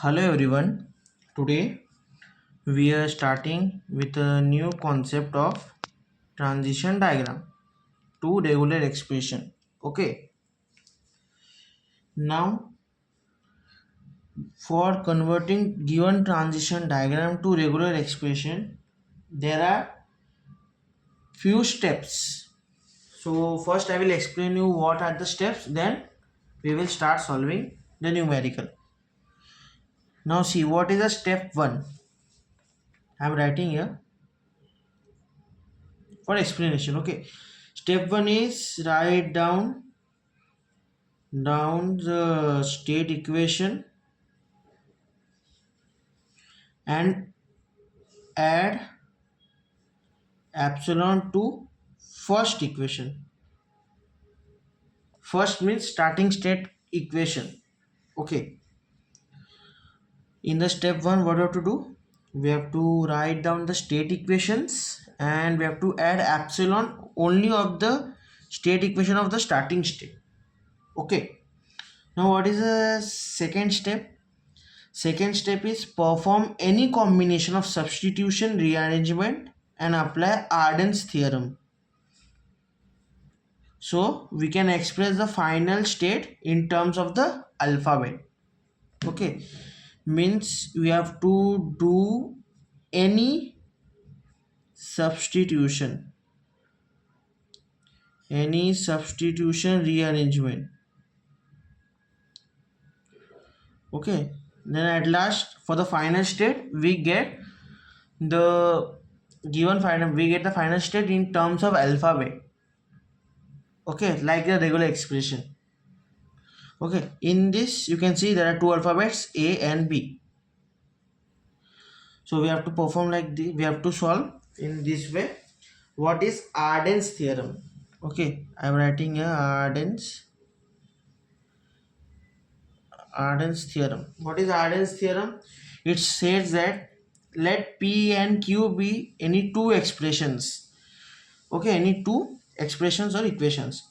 Hello everyone. Today we are starting with a new concept of transition diagram to regular expression. Okay. Now for converting given transition diagram to regular expression there are few steps. So first I will explain you what are the steps, then we will start solving the numerical. Now see what is the step 1. I am writing here for explanation. Okay, step 1 is write down the state equation and add epsilon to first equation. First means starting state equation. Okay, in the step 1 what we have to do, we have to write down the state equations and we have to add epsilon only of the state equation of the starting state. Okay, now what is the second step? Second step is perform any combination of substitution, rearrangement and apply Arden's theorem. So we can express the final state in terms of the alphabet. Okay, means we have to do any substitution, rearrangement. Okay, then at last for the final state we get the the final state in terms of alphabet. Okay, like the regular expression. Okay, in this you can see there are two alphabets A and B. So we have to perform like this, we have to solve in this way. What is Arden's theorem? Okay, I am writing here Arden's theorem. What is Arden's theorem? It says that let P and Q be any two expressions. Okay, any two expressions or equations,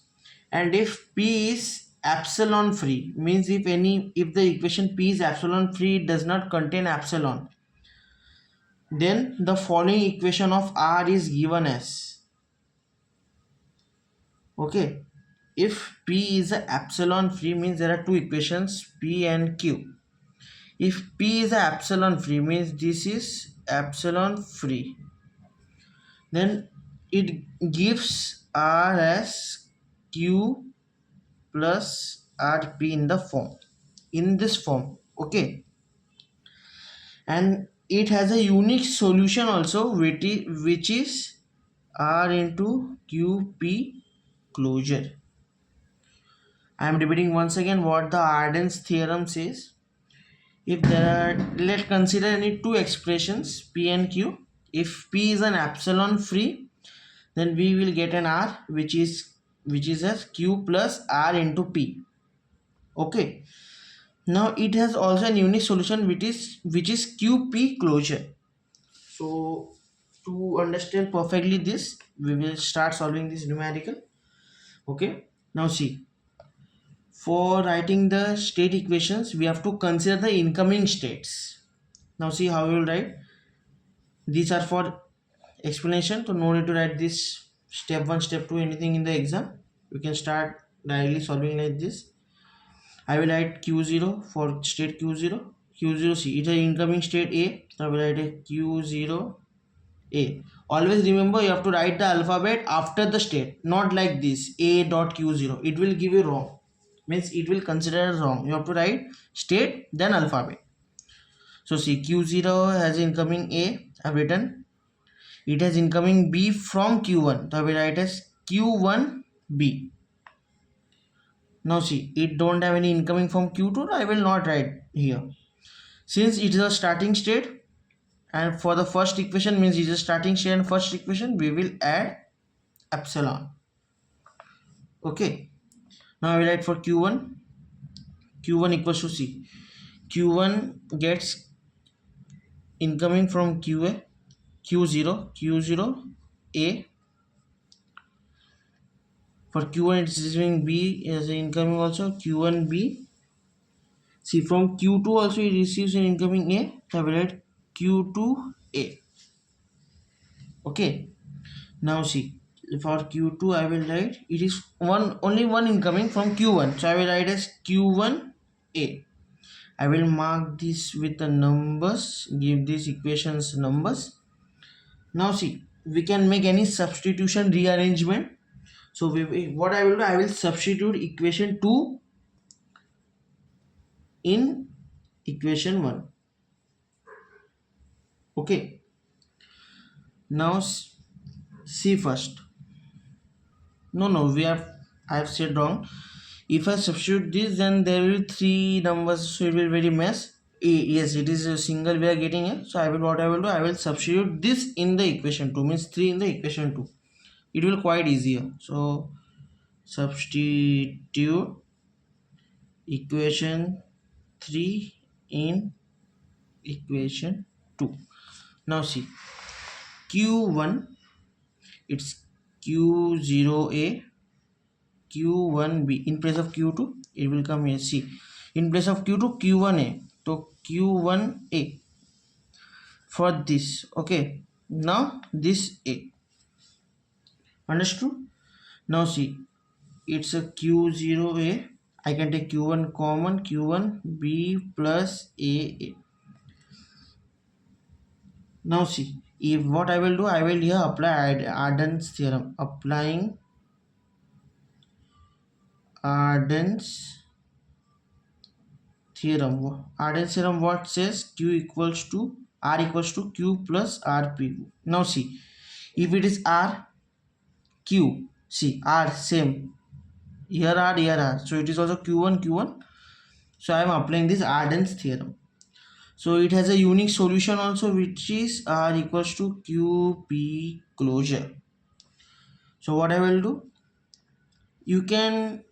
and if P is epsilon free, means if the equation P is epsilon free, it does not contain epsilon, then the following equation of R is given as. Okay, if P is a epsilon free means there are two equations P and Q. If P is a epsilon free means this is epsilon free, then it gives R as Q plus Rp in this form. Okay, and it has a unique solution also, which is R into Qp closure. I am repeating once again what the Arden's theorem says. If there are, let's consider any two expressions P and Q. If P is an epsilon free, then we will get an R which is as Q plus R into P. Okay, now it has also a unique solution which is QP closure. So to understand perfectly this, we will start solving this numerical. Okay, now see, for writing the state equations we have to consider the incoming states. Now see how we will write. These are for explanation, so no need to write this step 1 step 2 anything in the exam. We can start directly solving like this. I will write Q0 for state Q0. Q0C, it is incoming state A. So I will write a Q0A. Always remember you have to write the alphabet after the state, not like this A dot Q0. It will give you wrong. Means it will consider as wrong. You have to write state then alphabet. So see, Q0 has incoming A. I have written. It has incoming B from Q1. So I will write as Q1B. Now see, it don't have any incoming from Q2. I will not write here. Since it is a starting state, and for the first equation means it is a starting state and first equation, we will add epsilon. Okay. Now I will write for Q1. Q1 equals to C. Q1 gets incoming from QA, Q0A. For Q1 it is receiving B as incoming also, Q1B. See, from q2 also it receives an incoming a, so I will write q2 a. Okay, now see, for q2 I will write it is only one incoming from q1, so I will write as q1 a. I will mark this with the numbers, give these equations numbers. Now see, we can make any substitution rearrangement. So what I will do, I will substitute equation 2 in equation 1. Okay, now see first. No, I have said wrong. If I substitute this, then there will be 3 numbers, so it will very mess. Yes, it is a single we are getting here. So what I will do, I will substitute this in the equation 2, means 3 in the equation 2. It will quite easier. So substitute equation 3 in equation 2. Now see, q1, it's q0a, q1b. In place of q2 it will come here. See, in place of q2, q1a, so q1a for this. Okay, now this a. Understood? Now see, it's a q0a. I can take q1 common, q1b plus a. Now see, if what I will do, I will here apply Arden's theorem. Applying Arden's theorem. Arden's theorem what says? Q equals to R equals to Q plus RP. Now see, if it is R, Q, see R same. Here R. So it is also Q1. So I am applying this Arden's theorem. So it has a unique solution also, which is R equals to QP closure. So what I will do, you can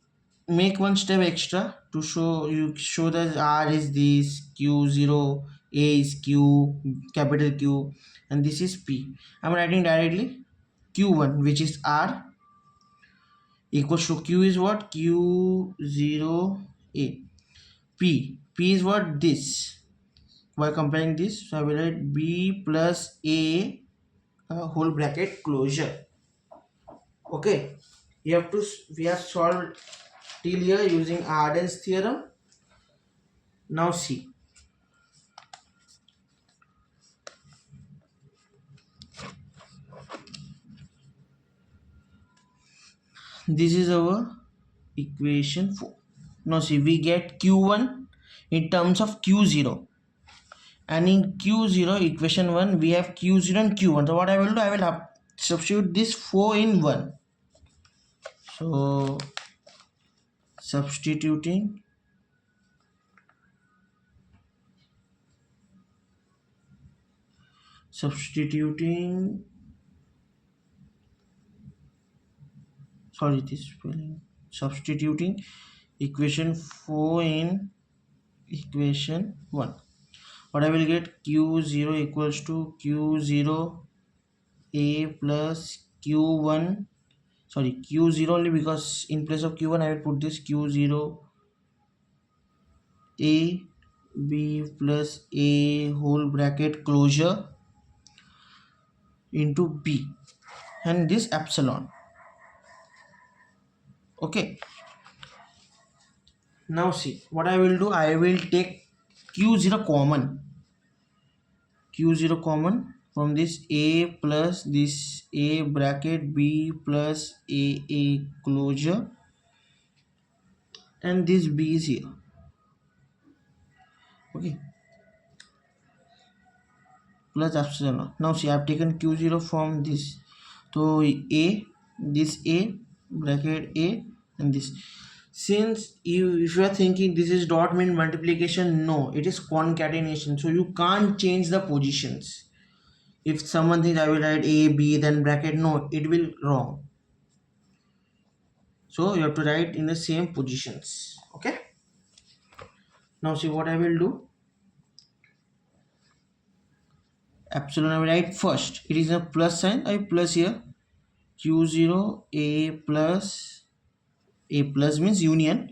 make one step extra to show that R is this, Q0, A is Q, capital Q, and this is P. I'm writing directly Q1, which is R, equals to Q is what? Q0A. P is what? This. By comparing this, so I will write B plus A whole bracket closure. Okay, we have solved till here using Arden's theorem. Now see, this is our equation 4. Now see, we get q1 in terms of q0, and in q0 equation 1 we have q0 and q1. So what I will do, I will substitute this 4 in 1. So substituting substituting equation 4 in equation 1. What I will get, q0 equals to q0 a plus q1, q0 only, because in place of q1 I will put this q0 a b plus a whole bracket closure into b, and this epsilon. Okay, now see, what I will do, I will take q0 common from this a plus this a bracket b plus a closure, and this b is here. Okay, plus epsilon. Now see, I have taken q0 from this, so this a bracket a, and this. Since if you are thinking this is dot mean multiplication, no, it is concatenation, so you can't change the positions. If someone thinks I will write a b then bracket, no, it will wrong. So you have to write in the same positions. Okay, now see what I will do, epsilon I will write first. It is a plus sign, I plus here q0 a plus means union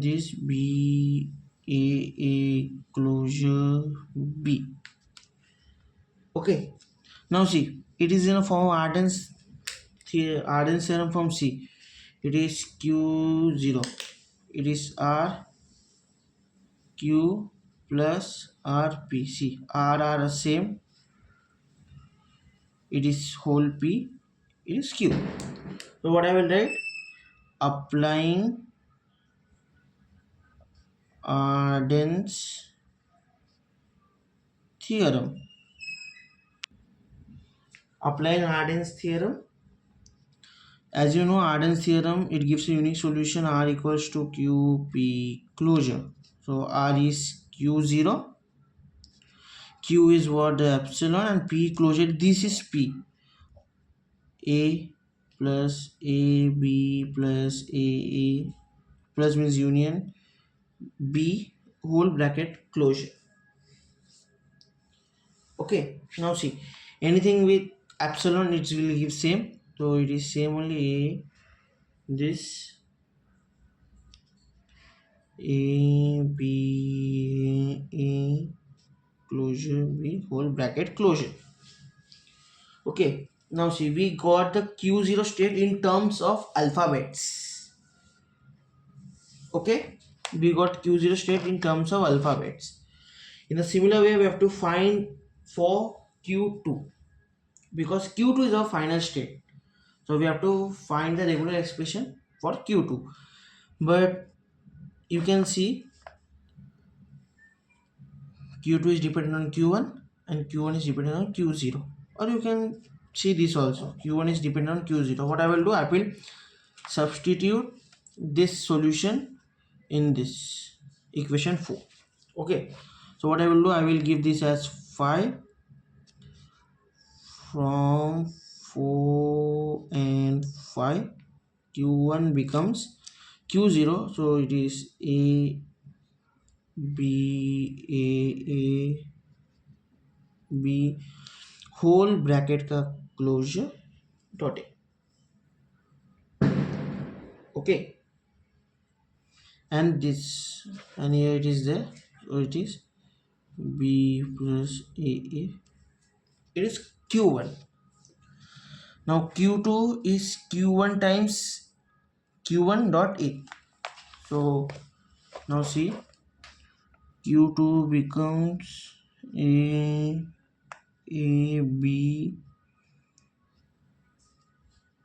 this b A closure B. Okay. Now see, it is in a form of Arden's theorem from C. It is Q0. It is R Q plus R P. See, R are the same. It is whole P. It is Q. So what I will write? Applying Arden's theorem. Applying Arden's theorem. As you know, Arden's theorem, it gives a unique solution R equals to QP closure. So R is Q0, Q is what, the epsilon, and P closure, this is P. A plus AB plus AA plus means union B whole bracket closure. Okay, now see, anything with epsilon it will give same, so it is same only A, this A B A closure B whole bracket closure. Okay, now see, we got the Q0 state in terms of alphabets. Okay, we got Q0 state in terms of alphabets. In a similar way, we have to find for Q2, because Q2 is our final state. So we have to find the regular expression for Q2. But you can see Q2 is dependent on Q1 and Q1 is dependent on Q0. Or you can see this also. Q1 is dependent on Q0. What I will do, I will substitute this solution in this equation 4. Okay. So what I will do, I will give this as 5 from 4 and 5. Q1 becomes Q0. So it is A B A B whole bracket का closure dot A. Okay, and this, and here it is there, so it is B plus A. It is Q1. Now Q2 is Q1 times Q1 dot A. So now see, Q2 becomes A B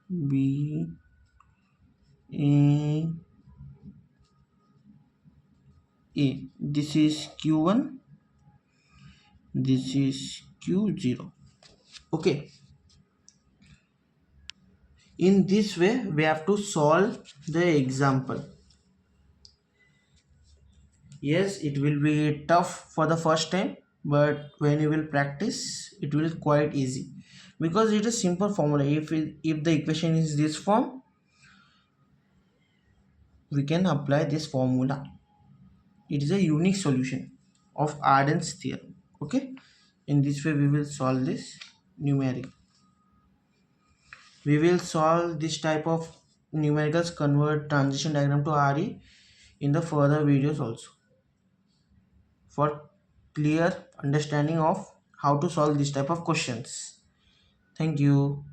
B A A. This is Q1. This is Q0. Okay. In this way, we have to solve the example. Yes, it will be tough for the first time, but when you will practice, it will be quite easy, because it is simple formula. If the equation is this form, we can apply this formula. It is a unique solution of Arden's theorem. Okay, in this way we will solve this numeric. We will solve this type of numericals, convert transition diagram to RE in the further videos also, for clear understanding of how to solve this type of questions. Thank you.